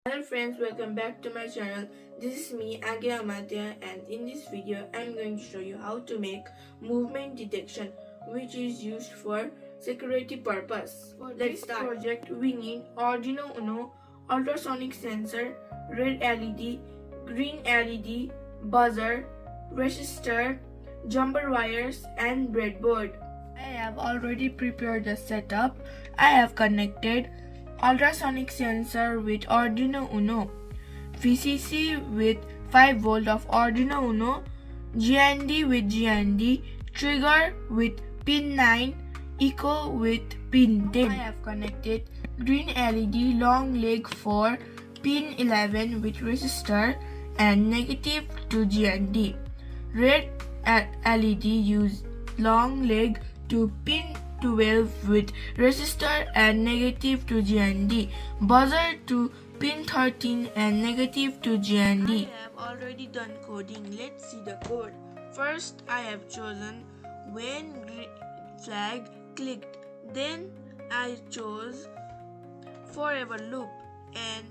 Hello friends, welcome back to my channel. This is me, Agya Amatya, and in this video I'm going to show you how to make movement detection, which is used for security purpose. For this project we need Arduino Uno, ultrasonic sensor, red LED, green LED, buzzer, resistor, jumper wires and breadboard. I have already prepared the setup. I have connected ultrasonic sensor with Arduino Uno, VCC with 5 volt of Arduino Uno, GND with GND, trigger with pin 9, echo with pin 10. I have connected green LED long leg for pin 11 with resistor and negative to GND. Red LED use long leg to pin 12 with resistor and negative to GND, buzzer to pin 13 and negative to GND. I have already done coding. Let's see the code. First, I have chosen when green flag clicked. Then I chose forever loop and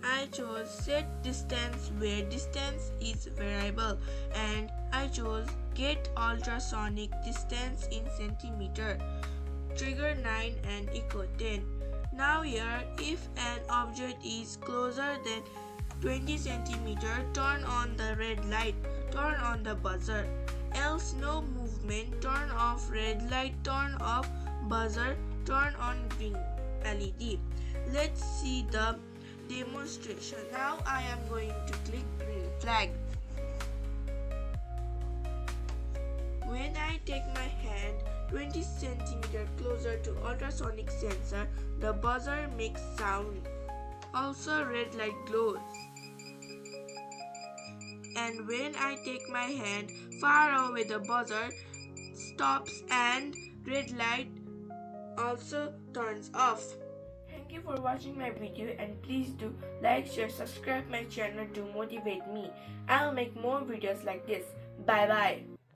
I chose set distance where distance is variable, and I chose get ultrasonic distance in centimeter, trigger 9 and echo 10. Now here, if an object is closer than 20 centimeter, turn on the red light, turn on the buzzer, else no movement, turn off red light, turn off buzzer, turn on green LED. Let's see the demonstration. Now I am going to click green flag. When I take my hand 20 cm closer to ultrasonic sensor, the buzzer makes sound. Also red light glows. And when I take my hand far away, the buzzer stops and red light also turns off. Thank you for watching my video, and please do like, share, subscribe my channel to motivate me. I'll make more videos like this. Bye bye.